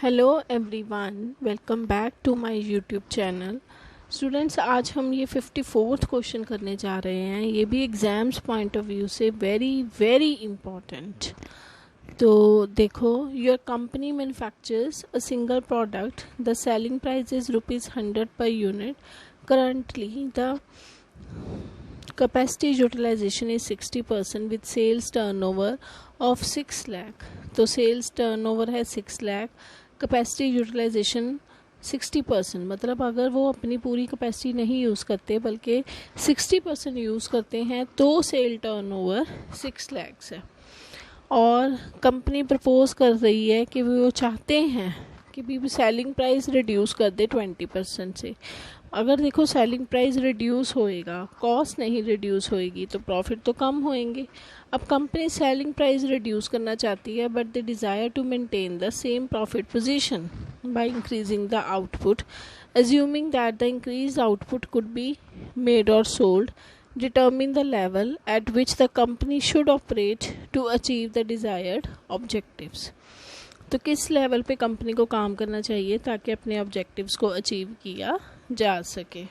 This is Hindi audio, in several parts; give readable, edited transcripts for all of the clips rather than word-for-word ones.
Hello everyone, welcome back to my YouTube channel. Students, आज हम ये 54th क्वेश्चन करने जा रहे हैं। ये भी एग्ज़ाम्स पॉइंट ऑफ व्यू से वेरी वेरी इम्पॉर्टेंट। तो देखो, your company manufactures a single product, the selling price is ₹100 per unit. Currently the capacity utilization is 60% with sales turnover of 6 lakh। तो सेल्स टर्नओवर है 6 लाख, कैपेसिटी यूटिलाइजेशन 60%, मतलब अगर वो अपनी पूरी कैपेसिटी नहीं यूज़ करते बल्कि 60% यूज़ करते हैं तो सेल टर्नओवर 6 लैक्स है। और कंपनी प्रपोज कर रही है कि वो चाहते हैं कि भी सेलिंग प्राइस रिड्यूस कर दे 20% से। अगर देखो सेलिंग प्राइस रिड्यूस होएगा, कॉस्ट नहीं रिड्यूस होएगी, तो प्रॉफिट तो कम होएंगे। अब कंपनी सेलिंग प्राइस रिड्यूस करना चाहती है but they desire to maintain the same profit position by increasing the output, assuming that the increased output could be made or sold, determine the level at which the company should operate to achieve the desired objectives। तो किस लेवल पे कंपनी को काम करना चाहिए ताकि अपने ऑब्जेक्टिव्स को अचीव किया जा सके।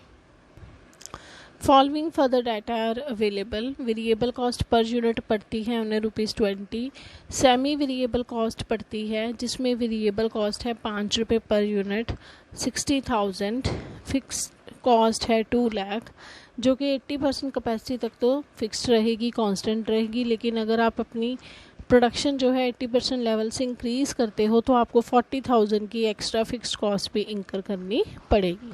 Following further data are available. Variable cost per unit पड़ती है उन्हें ₹20। सेमी वेरिएबल कॉस्ट पड़ती है जिसमें वेरिएबल कॉस्ट है ₹5 पर यूनिट, 60,000। फिक्स कॉस्ट है 2 लाख, जो कि 80% कैपेसिटी तक तो फिक्स्ड रहेगी, कांस्टेंट रहेगी। लेकिन अगर आप अपनी प्रोडक्शन जो है 80% लेवल से इंक्रीज़ करते हो तो आपको 40,000 की एक्स्ट्रा फिक्स्ड कॉस्ट भी इंकर करनी पड़ेगी।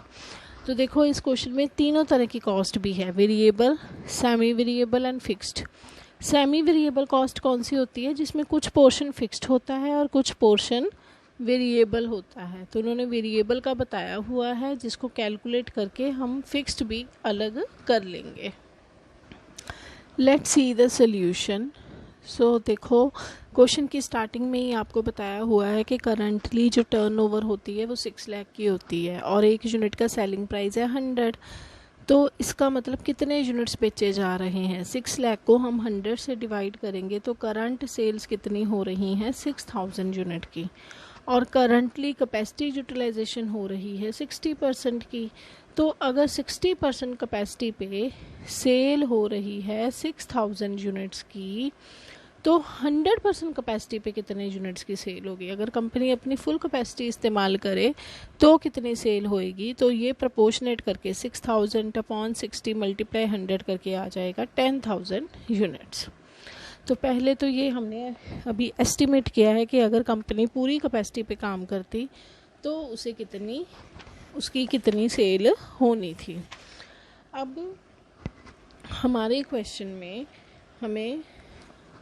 तो देखो, इस क्वेश्चन में तीनों तरह की कॉस्ट भी है, variable, semi variable and fixed. Semi variable cost कौन सी होती है? जिसमें कुछ पोर्शन फिक्स्ड होता है और कुछ पोर्शन वेरिएबल होता है। तो उन्होंने वेरिएबल का बताया हुआ है जिसको कैलकुलेट करके हम फिक्स्ड भी अलग कर लेंगे। Let's see the solution. So देखो, क्वेश्चन की स्टार्टिंग में ही आपको बताया हुआ है कि करंटली जो टर्नओवर होती है वो 6 लाख की होती है और एक यूनिट का सेलिंग प्राइस है 100। तो इसका मतलब कितने यूनिट्स बेचे जा रहे हैं? 6 लाख को हम 100 से डिवाइड करेंगे तो करंट सेल्स कितनी हो रही हैं? 6000 यूनिट की। और करंटली कैपेसिटी यूटिलाइजेशन हो रही है 60% की। तो अगर 60% कैपेसिटी पे सेल हो रही है 6000 यूनिट्स की, तो 100% कैपेसिटी पे कितने यूनिट्स की सेल होगी? अगर कंपनी अपनी फुल कैपेसिटी इस्तेमाल करे तो कितनी सेल होएगी? तो ये प्रपोर्शनेट करके 6000 अपॉन 60 मल्टीप्लाई 100 करके आ जाएगा 10,000 यूनिट्स। तो पहले तो ये हमने अभी एस्टिमेट किया है कि अगर कंपनी पूरी कैपेसिटी पे काम करती तो उसकी कितनी सेल होनी थी। अब हमारे क्वेश्चन में हमें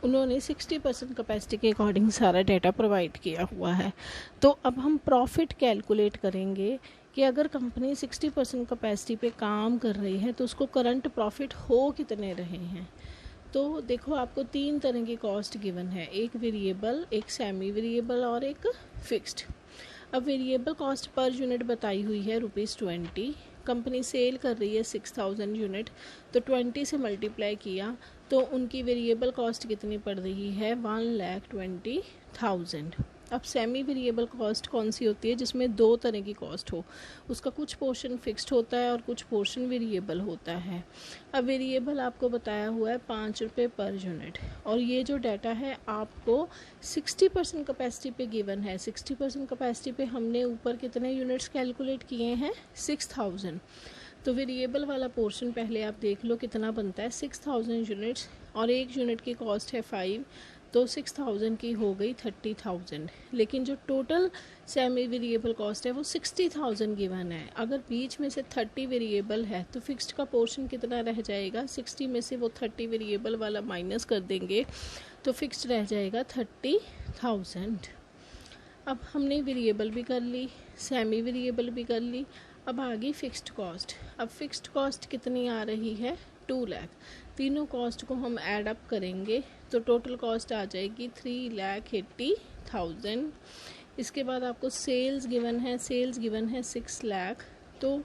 उन्होंने 60% कैपेसिटी के अकॉर्डिंग सारा डाटा प्रोवाइड किया हुआ है। तो अब हम प्रॉफिट कैलकुलेट करेंगे कि अगर कंपनी 60% कैपेसिटी पे काम कर रही है तो उसको करंट प्रॉफिट हो कितने रहे हैं। तो देखो, आपको 3 तरह की कॉस्ट गिवन है, एक वेरिएबल, एक सेमी वेरिएबल और एक फिक्स्ड। अब वेरिएबल कॉस्ट पर यूनिट बताई हुई है ₹20। कंपनी सेल कर रही है 6000 यूनिट, तो 20 से मल्टीप्लाई किया तो उनकी वेरिएबल कॉस्ट कितनी पड़ रही है? 1,20,000। अब सेमी वेरिएबल कॉस्ट कौन सी होती है? जिसमें 2 तरह की कॉस्ट हो, उसका कुछ पोर्शन फिक्स्ड होता है और कुछ पोर्शन वेरिएबल होता है। अब वेरिएबल आपको बताया हुआ है ₹5 पर यूनिट, और ये जो डाटा है आपको 60% कैपेसिटी पे गिवन है। 60% कैपेसिटी पे हमने ऊपर कितने यूनिट्स कैलकुलेट किए हैं? 6000। तो वेरिएबल वाला पोर्शन पहले आप देख लो कितना बनता है, 6000 यूनिट्स, और एक यूनिट की कॉस्ट है 5, तो 6000 की हो गई 30,000। लेकिन जो टोटल सेमी वेरिएबल कॉस्ट है वो 60,000 गिवन है। अगर बीच में से 30 वेरिएबल है तो फिक्स्ड का पोर्शन कितना रह जाएगा? 60 में से वो 30 वेरिएबल वाला माइनस कर देंगे तो फिक्स्ड रह जाएगा 30,000। अब हमने वेरिएबल भी कर ली, सेमी वेरिएबल भी कर ली, अब आ गई फिक्स्ड कॉस्ट। अब फिक्स्ड कॉस्ट कितनी आ रही है? 2 लाख। तीनों कॉस्ट को हम ऐड अप करेंगे तो टोटल कॉस्ट आ जाएगी 3,80,000। इसके बाद आपको सेल्स गिवन है, 6 लाख। तो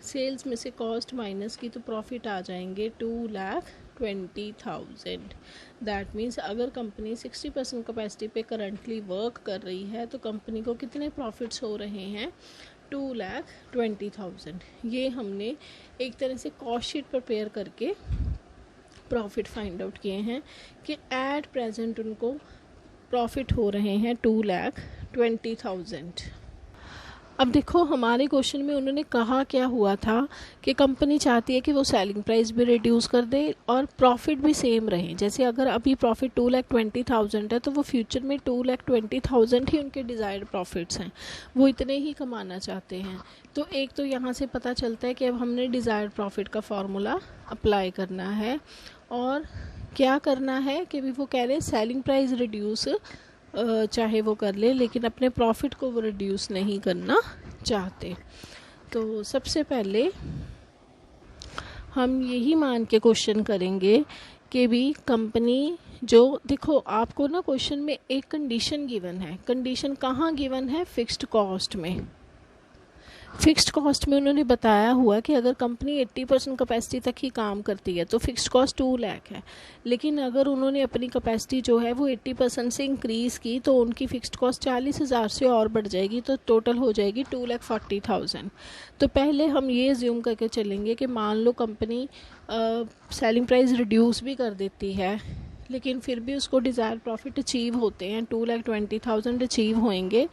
सेल्स में से कॉस्ट माइनस की तो प्रॉफिट आ जाएंगे 2,20,000। 20,000। दैट मीन्स अगर कंपनी 60% कैपेसिटी पे करंटली वर्क कर रही है तो कंपनी को कितने प्रॉफिट्स हो रहे हैं, 2,20,000। ये हमने एक तरह से कॉस्ट शीट प्रिपेयर करके प्रॉफिट फाइंड आउट किए हैं कि एट प्रेजेंट उनको प्रॉफिट हो रहे हैं 2,20,000। अब देखो हमारे क्वेश्चन में उन्होंने कहा क्या हुआ था कि कंपनी चाहती है कि वो सेलिंग प्राइस भी रिड्यूस कर दे और प्रॉफिट भी सेम रहे। जैसे अगर अभी प्रॉफिट 2,20,000 है तो वो फ्यूचर में 2,20,000 ही उनके डिज़ायर्ड प्रॉफिट्स हैं, वो इतने ही कमाना चाहते हैं। तो एक तो यहाँ से पता चलता है कि अब हमने डिज़ायर्ड प्रॉफिट का फॉर्मूला अप्लाई करना है और क्या करना है कि भी वो कह रहे हैं सेलिंग प्राइस रिड्यूस चाहे वो कर ले लेकिन अपने प्रॉफिट को वो रिड्यूस नहीं करना चाहते। तो सबसे पहले हम यही मान के क्वेश्चन करेंगे कि भी कंपनी जो, देखो आपको ना क्वेश्चन में एक कंडीशन गिवन है। कंडीशन कहाँ गिवन है, फिक्स्ड कॉस्ट में। फिक्स्ड कॉस्ट में उन्होंने बताया हुआ कि अगर कंपनी 80% कैपेसिटी तक ही काम करती है तो फिक्स्ड कॉस्ट 2 लाख है, लेकिन अगर उन्होंने अपनी कैपेसिटी जो है वो 80% से इंक्रीज़ की तो उनकी फिक्स्ड कॉस्ट 40,000 से और बढ़ जाएगी, तो टोटल हो जाएगी 2,40,000। तो पहले हम ये अज्यूम करके चलेंगे कि मान लो कंपनी सेलिंग प्राइस रिड्यूस भी कर देती है लेकिन फिर भी उसको डिज़ायर प्रॉफिट अचीव होते हैं, 2,20,000 अचीव होंगे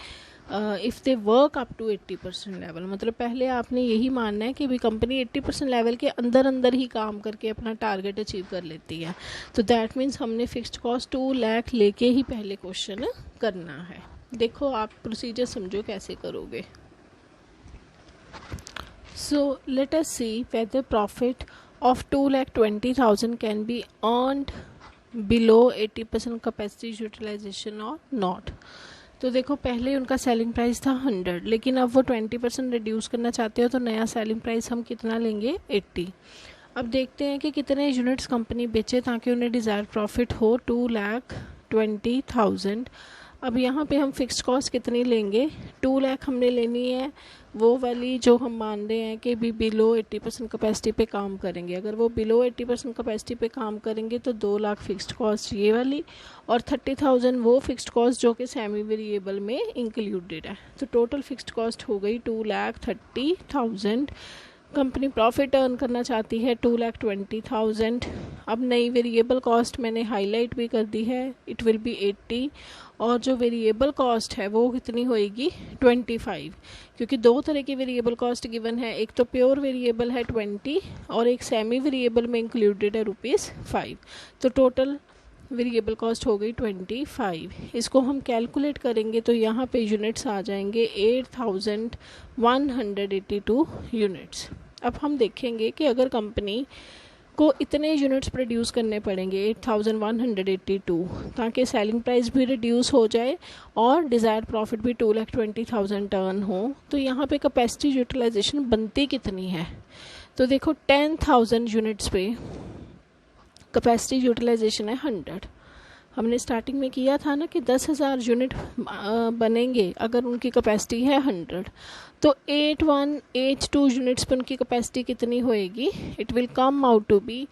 if they work up to 80% level. मतलब पहले आपने यही मानना है कि भी कंपनी 80% लेवल के अंदर अंदर ही काम करके अपना टारगेट अचीव कर लेती है। तो दैट मीन्स हमने फिक्स्ड कॉस्ट 2 लाख लेके ही पहले क्वेश्चन करना है। देखो आप प्रोसीजर समझो कैसे करोगे। So let us see whether profit of 2,20,000 can be earned below 80% capacity utilization और नॉट। तो देखो पहले उनका सेलिंग प्राइस था 100 लेकिन अब वो 20% रिड्यूस करना चाहते हो तो नया सेलिंग प्राइस हम कितना लेंगे, 80। अब देखते हैं कि कितने यूनिट्स कंपनी बेचे ताकि उन्हें डिज़ायर्ड प्रॉफिट हो 2,20,000। अब यहाँ पे हम फिक्स्ड कॉस्ट कितनी लेंगे, 2 लाख हमने लेनी है वो वाली जो हम मान रहे हैं कि भी बिलो 80% कैपेसिटी पे काम करेंगे। अगर वो बिलो 80% कैपेसिटी पे काम करेंगे तो 2 लाख फिक्स्ड कॉस्ट ये वाली और 30,000 वो फिक्स्ड कॉस्ट जो कि सेमी वेरिएबल में इंक्लूडेड है। तो टोटल फिक्स्ड कॉस्ट हो गई 2,30,000। कंपनी प्रॉफिट अर्न करना चाहती है 2,20,000। अब नई वेरिएबल कॉस्ट मैंने हाईलाइट भी कर दी है, इट विल बी 80 और जो वेरिएबल कॉस्ट है वो कितनी होएगी, 25, क्योंकि दो तरह की वेरिएबल कॉस्ट गिवन है, एक तो प्योर वेरिएबल है 20 और एक सेमी वेरिएबल में इंक्लूडेड है ₹5। तो टोटल वेरिएबल कॉस्ट हो गई 25। इसको हम कैलकुलेट करेंगे तो यहाँ पे यूनिट्स आ जाएंगे 8,182 यूनिट्स। अब हम देखेंगे कि अगर कंपनी को इतने यूनिट्स प्रोड्यूस करने पड़ेंगे 8,182 ताकि सेलिंग प्राइस भी रिड्यूस हो जाए और डिज़ायर्ड प्रॉफिट भी 2,20,000 टर्न हो, तो यहाँ पे कैपेसिटी यूटिलाइजेशन बनती कितनी है। तो देखो 10,000 यूनिट्स पे कैपेसिटी यूटिलाइजेशन है 100। हमने स्टार्टिंग में किया था ना कि 10,000 यूनिट बनेंगे अगर उनकी कैपेसिटी है 100, तो 8,182 यूनिट्स पर उनकी कैपेसिटी कितनी होएगी, it will come out to be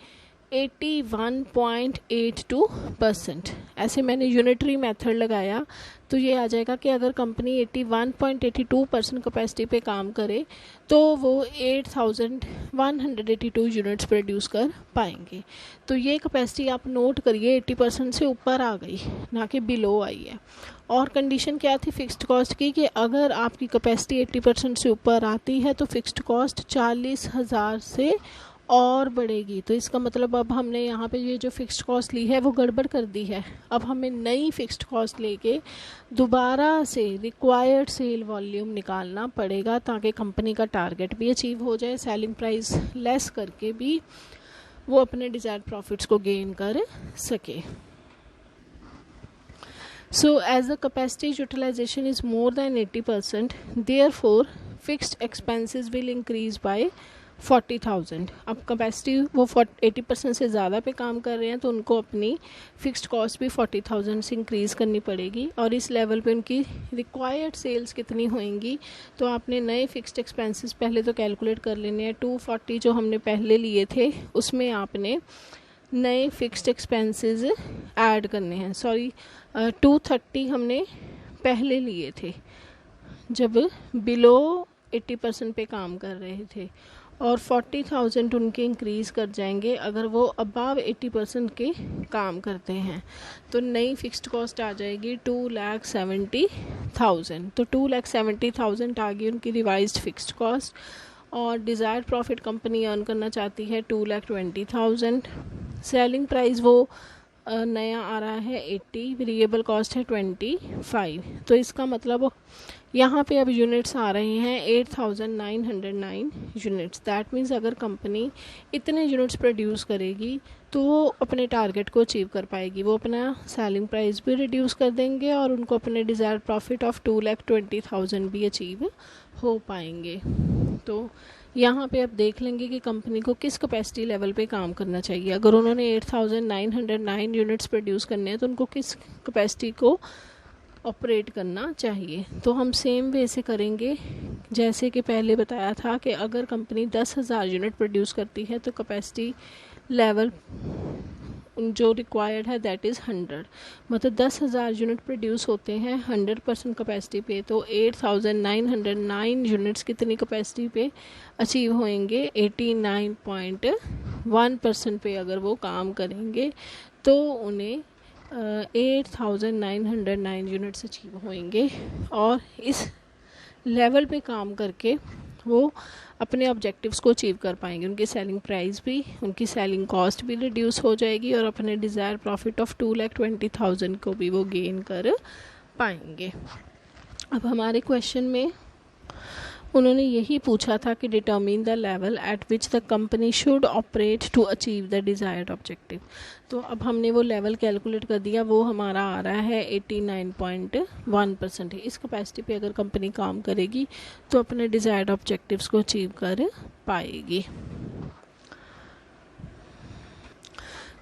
81.82%। ऐसे मैंने यूनिटरी मेथड लगाया तो ये आ जाएगा कि अगर कंपनी 81.82% कैपेसिटी पे काम करे तो वो 8,182 यूनिट्स प्रोड्यूस कर पाएंगे। तो ये कैपेसिटी आप नोट करिए 80% से ऊपर आ गई, ना कि बिलो आई है। और कंडीशन क्या थी फिक्स्ड कॉस्ट की कि अगर आपकी कैपेसिटी 80% से ऊपर आती है तो फिक्स्ड कॉस्ट 40,000 से और बढ़ेगी। तो इसका मतलब अब हमने यहाँ पे ये जो फिक्स्ड कॉस्ट ली है वो गड़बड़ कर दी है। अब हमें नई फिक्स्ड कॉस्ट लेके दोबारा से रिक्वायर्ड सेल वॉल्यूम निकालना पड़ेगा ताकि कंपनी का टारगेट भी अचीव हो जाए, सेलिंग प्राइस लेस करके भी वो अपने डिज़ायर्ड प्रॉफिट्स को गेन कर सके। So as the capacity utilization is more than 80%, therefore fixed expenses will increase by 40,000। अब कैपेसिटी वो 80% से ज़्यादा पे काम कर रहे हैं तो उनको अपनी फिक्स्ड कॉस्ट भी 40,000 से इंक्रीज़ करनी पड़ेगी और इस लेवल पे उनकी रिक्वायर्ड सेल्स कितनी होंगी। तो आपने नए फिक्स्ड एक्सपेंसेस पहले तो कैलकुलेट कर लेने हैं। 240 जो हमने पहले लिए थे उसमें आपने नए फिक्स्ड एक्सपेंसेस ऐड करने हैं। सॉरी 230 हमने पहले लिए थे जब बिलो 80% पे काम कर रहे थे, और 40,000 उनके इंक्रीज़ कर जाएंगे अगर वो अबव 80% के काम करते हैं। तो नई फिक्स्ड कॉस्ट आ जाएगी 2,70,000। तो 2,70,000 आ गई उनकी रिवाइज्ड फिक्स्ड कॉस्ट। और डिज़ायर्ड प्रॉफिट कंपनी अर्न करना चाहती है 2,20,000। सेलिंग प्राइस वो नया आ रहा है 80, वेरिएबल कॉस्ट है 25। तो इसका मतलब यहाँ पे अब यूनिट्स आ रहे हैं 8,909 यूनिट्स। दैट मीन्स अगर कंपनी इतने यूनिट्स प्रोड्यूस करेगी तो वो अपने टारगेट को अचीव कर पाएगी। वो अपना सेलिंग प्राइस भी रिड्यूस कर देंगे और उनको अपने डिज़ायर्ड प्रॉफिट ऑफ 2,20,000 भी अचीव हो पाएंगे। तो यहाँ पे आप देख लेंगे कि कंपनी को किस कैपेसिटी लेवल पे काम करना चाहिए। अगर उन्होंने 8,909 यूनिट्स प्रोड्यूस करने हैं तो उनको किस कैपेसिटी को ऑपरेट करना चाहिए। तो हम सेम वे से करेंगे जैसे कि पहले बताया था कि अगर कंपनी 10,000 यूनिट प्रोड्यूस करती है तो कैपेसिटी लेवल जो रिक्वायर्ड है दैट इज़ 100। मतलब 10,000 यूनिट प्रोड्यूस होते हैं 100% कैपेसिटी पे, तो 8,909 यूनिट्स कितनी कैपेसिटी पे अचीव होंगे, 89.1% पे अगर वो काम करेंगे तो उन्हें 8,909 यूनिट्स अचीव होंगे। और इस लेवल पे काम करके वो अपने ऑब्जेक्टिव्स को अचीव कर पाएंगे। उनकी सेलिंग प्राइस भी, उनकी सेलिंग कॉस्ट भी रिड्यूस हो जाएगी और अपने डिज़ायर प्रॉफिट ऑफ 2,20,000 को भी वो गेन कर पाएंगे। अब हमारे क्वेश्चन में उन्होंने यही पूछा था कि determine the level at which the company should operate to achieve the desired objective. तो अब हमने वो लेवल कैलकुलेट कर दिया, वो हमारा आ रहा है 89.1%। इस कैपेसिटी पे अगर कंपनी काम करेगी तो अपने डिज़ायर्ड ऑब्जेक्टिव्स को अचीव कर पाएगी।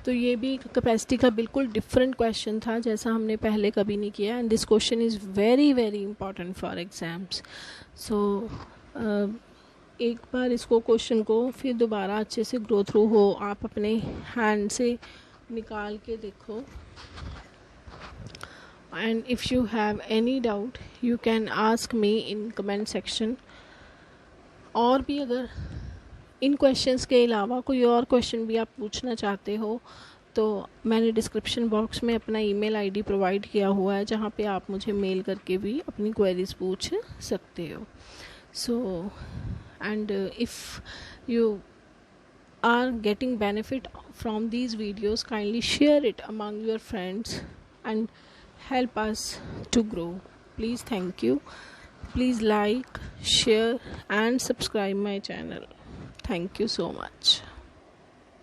तो ये भी कैपेसिटी का बिल्कुल डिफरेंट क्वेश्चन था जैसा हमने पहले कभी नहीं किया, and this question is very very important for exams. So एक बार इसको क्वेश्चन को फिर दोबारा अच्छे से ग्रो थ्रू हो, आप अपने हैंड से निकाल के देखो, and if you have any doubt you can ask me in comment section. और भी अगर इन क्वेश्चंस के अलावा कोई और क्वेश्चन भी आप पूछना चाहते हो तो मैंने डिस्क्रिप्शन बॉक्स में अपना ईमेल आईडी प्रोवाइड किया हुआ है जहाँ पे आप मुझे मेल करके भी अपनी क्वेरीज पूछ सकते हो। So and if you are getting benefit from these videos, kindly share it among your friends and help us to grow. Please, thank you. Please like, share and subscribe my channel. Thank you so much.